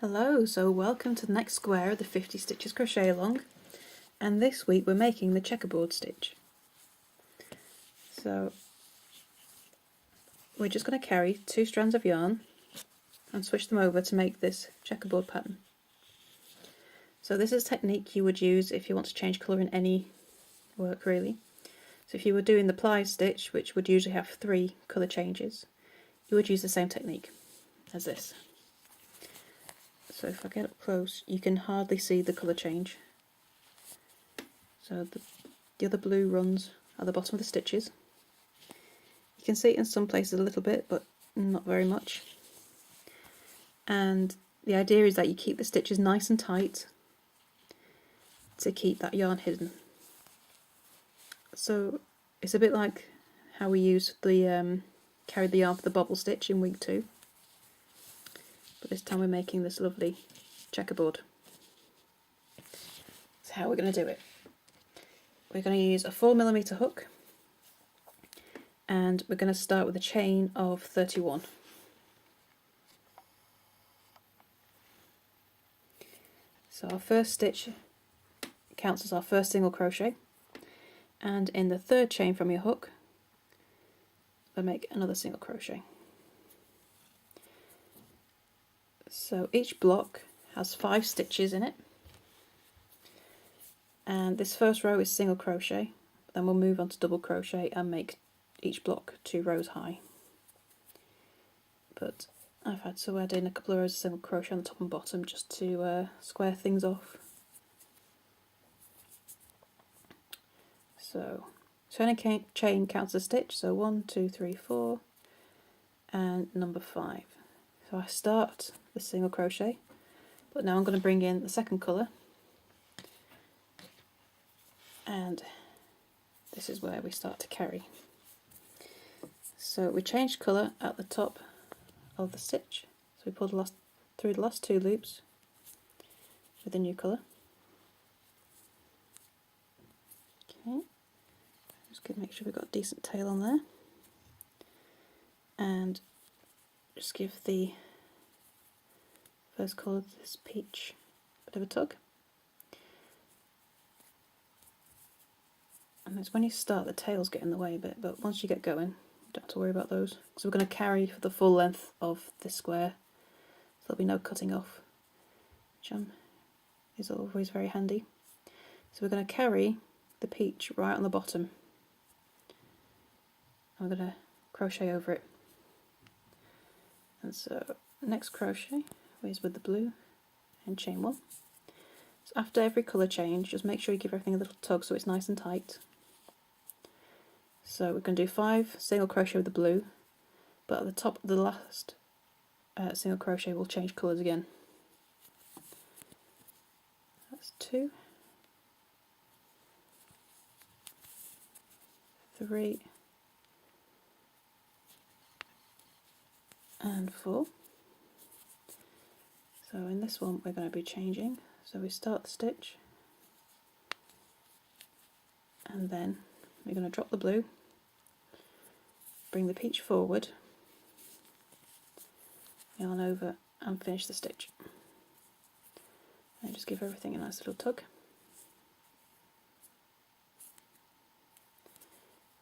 Hello, so welcome to the next square of the 50 Stitches Crochet Along, and this week we're making the checkerboard stitch. So we're just going to carry 2 strands of yarn and switch them over to make this checkerboard pattern. So this is a technique you would use if you want to change colour in any work really. So if you were doing the plied stitch, which would usually have 3 colour changes, you would use the same technique as this. So if I get up close, you can hardly see the colour change. So the other blue runs at the bottom of the stitches. You can see it in some places a little bit, but not very much. And the idea is that you keep the stitches nice and tight to keep that yarn hidden. So it's a bit like how we used the carried the yarn for the bobble stitch in week 2. But this time we're making this lovely checkerboard. That's how we're going to do it. We're going to use a 4mm hook, and we're going to start with a chain of 31. So our first stitch counts as our first single crochet, and in the 3rd chain from your hook we'll make another single crochet. So each block has 5 stitches in it, and this first row is single crochet, then we'll move on to double crochet and make each block 2 rows high. But I've had to add in a couple of rows of single crochet on the top and bottom just to square things off. So turning chain counts as a stitch, so 1, 2, 3, 4 and number 5. So I start the single crochet, but now I'm going to bring in the second colour, and this is where we start to carry. So we change colour at the top of the stitch, so we pull through the last 2 loops with a new colour. Okay, just gonna make sure we've got a decent tail on there, and just give the first colour, this peach, a bit of a tug. And it's when you start the tails get in the way a bit, but once you get going you don't have to worry about those, because we're going to carry for the full length of this square, so there'll be no cutting off, which is always very handy. So we're going to carry the peach right on the bottom, and we're going to crochet over it. And so next crochet is with the blue and chain 1. So after every colour change, just make sure you give everything a little tug so it's nice and tight. So we're going to do 5 single crochet with the blue, but at the top of the last single crochet we'll change colours again. That's 2, 3 and 4. So in this one we're going to be changing, so we start the stitch and then we're going to drop the blue, bring the peach forward, yarn over and finish the stitch. And just give everything a nice little tug.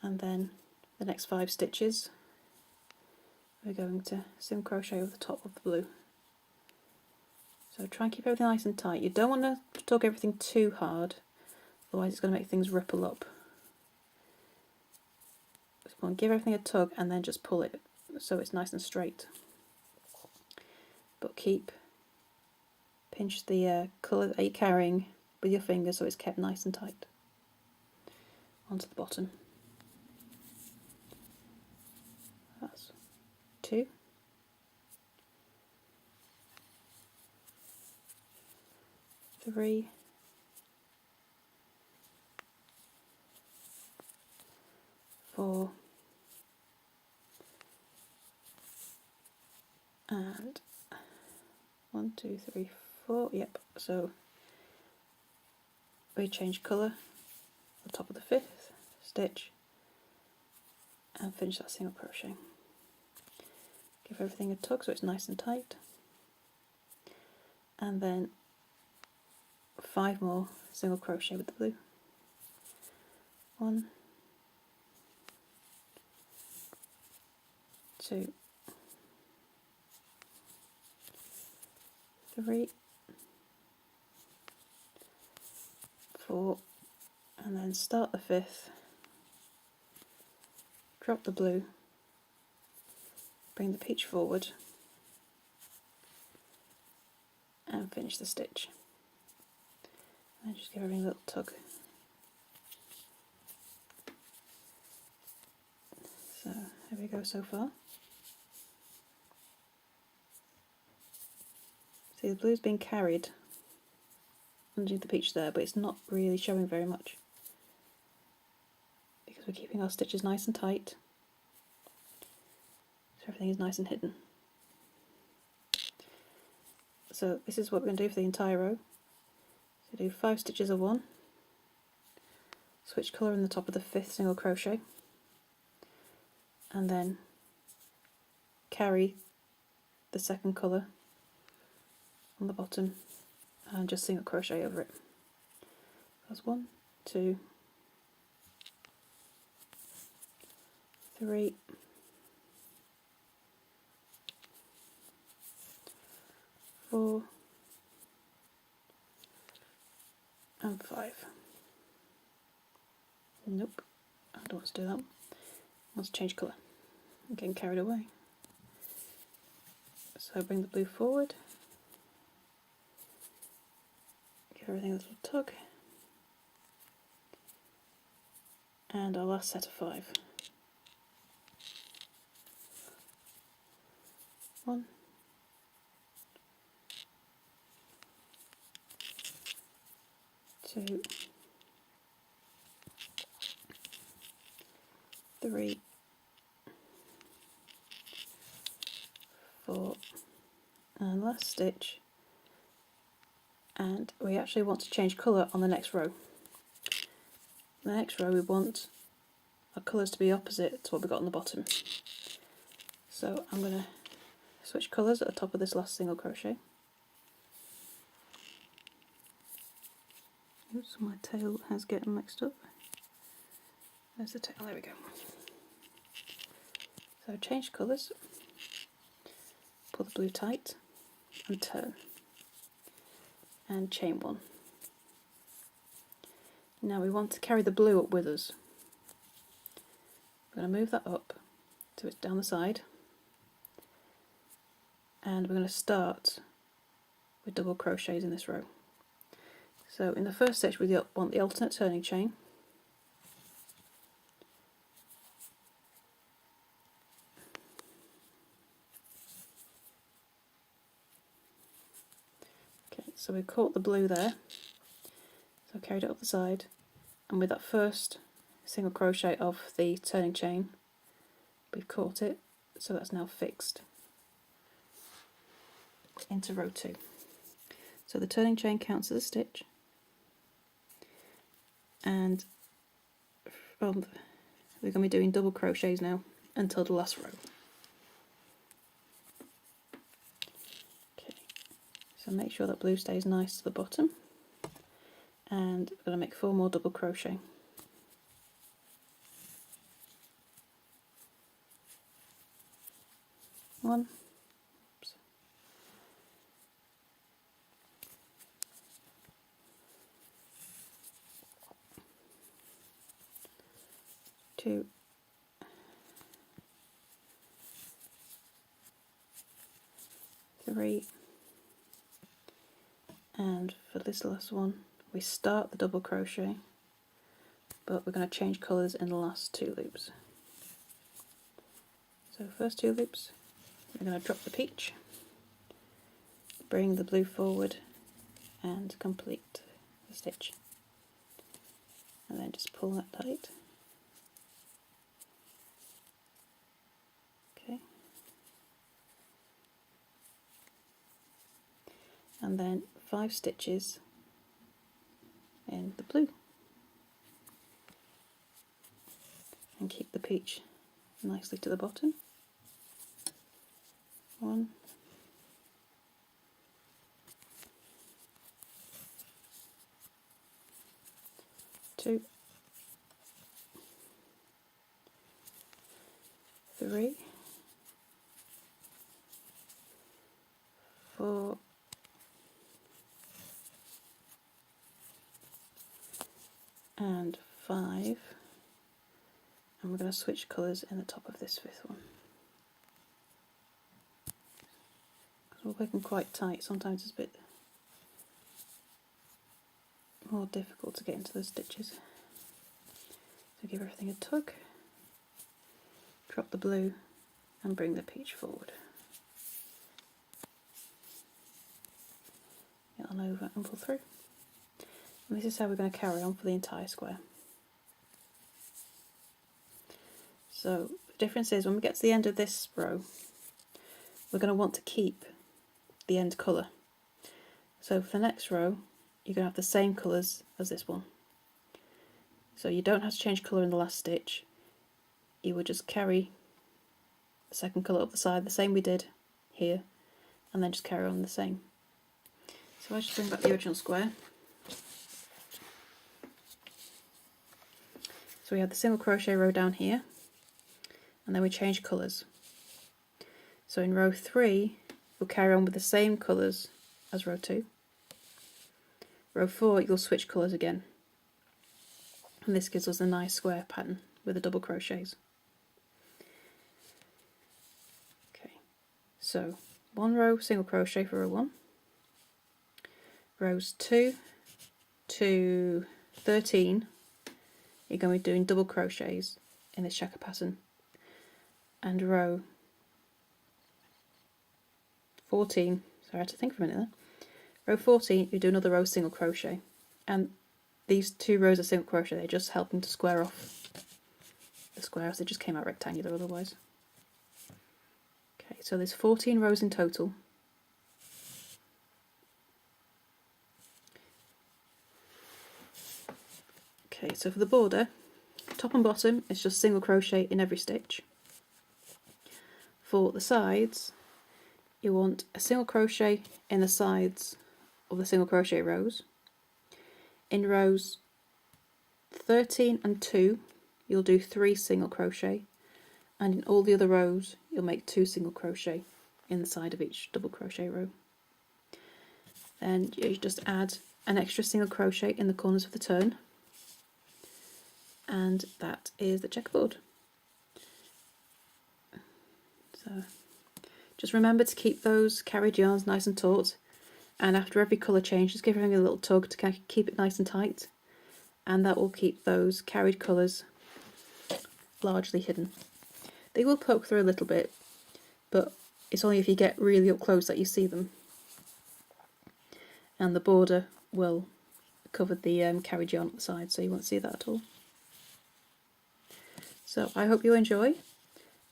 And then the next 5 stitches we're going to single crochet over the top of the blue. So try and keep everything nice and tight. You don't want to tug everything too hard, otherwise it's going to make things ripple up. So go and give everything a tug and then just pull it so it's nice and straight. But pinch the colour that you're carrying with your fingers so it's kept nice and tight onto the bottom. That's 2. 3, 4 and 1, 2, 3, 4. Yep, so we change colour at the top of the 5th stitch and finish that single crochet. Give everything a tug so it's nice and tight. and then 5 more single crochet with the blue. 1, 2, 3, 4, and then start the 5th, drop the blue, bring the peach forward and finish the stitch, and just give everything a little tug. So here we go so far. See, the blue's being carried underneath the peach there, but it's not really showing very much because we're keeping our stitches nice and tight, so everything is nice and hidden. So this is what we're going to do for the entire row. So do 5 stitches of 1, switch colour in the top of the 5th single crochet, and then carry the second colour on the bottom and just single crochet over it. That's 1, 2, 3, 4, and 5. Nope, I don't want to do that. I want to change colour. I'm getting carried away. So bring the blue forward, give everything a little tug, and our last set of 5. 1, 2, 3, 4, and last stitch, and we actually want to change colour on the next row. The next row we want our colours to be opposite to what we got on the bottom. So I'm going to switch colours at the top of this last single crochet. Oops, my tail has getting mixed up. There's the tail, there we go. So change colours, pull the blue tight and turn, and chain 1. Now we want to carry the blue up with us. We're going to move that up so it's down the side, and we're going to start with double crochets in this row. So in the first stitch we want the alternate turning chain, okay, so we caught the blue there, so I carried it up the side, and with that first single crochet of the turning chain we've caught it, so that's now fixed into row 2. So the turning chain counts as a stitch, and we're going to be doing double crochets now until the last row. Okay, so make sure that blue stays nice to the bottom, and we're going to make 4 more double crochet. 1, oops, 2, 3, and for this last one we start the double crochet, but we're going to change colours in the last 2 loops. So first 2 loops we're going to drop the peach, bring the blue forward and complete the stitch, and then just pull that tight. Okay, and then 5 stitches in the blue, and keep the peach nicely to the bottom. 1, 2, 3, 4, and 5, and we're going to switch colours in the top of this 5th one. Because we're working quite tight, sometimes it's a bit more difficult to get into those stitches. So give everything a tug, drop the blue and bring the peach forward. Get on over and pull through. And this is how we're going to carry on for the entire square. So the difference is when we get to the end of this row, we're going to want to keep the end colour. So for the next row, you're going to have the same colours as this one. So you don't have to change colour in the last stitch. You would just carry the second colour up the side, the same we did here, and then just carry on the same. So I just bring back the original square. So we have the single crochet row down here, and then we change colours. So in row 3, we'll carry on with the same colours as row 2. Row 4, you'll switch colours again. And this gives us a nice square pattern with the double crochets. Okay, so 1 row single crochet for row 1. Rows 2 to 13, you're going to be doing double crochets in this checker pattern. And row 14, sorry I had to think for a minute there. Row 14, you do another row single crochet. And these 2 rows of single crochet, they're just helping to square off the squares. They just came out rectangular otherwise. Okay, so there's 14 rows in total. Okay, so for the border, top and bottom it's just single crochet in every stitch. For the sides, you want a single crochet in the sides of the single crochet rows. In rows 13 and 2, you'll do 3 single crochet, and in all the other rows, you'll make 2 single crochet in the side of each double crochet row. Then you just add an extra single crochet in the corners of the turn, and that is the checkerboard. So just remember to keep those carried yarns nice and taut, and after every colour change just give everything a little tug to kind of keep it nice and tight, and that will keep those carried colours largely hidden. They will poke through a little bit, but it's only if you get really up close that you see them, and the border will cover the carried yarn at the side, so you won't see that at all. So I hope you enjoy,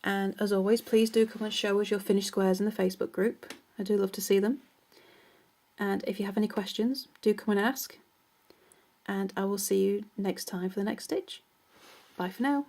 and as always please do come and show us your finished squares in the Facebook group. I do love to see them, and if you have any questions do come and ask, and I will see you next time for the next stitch. Bye for now.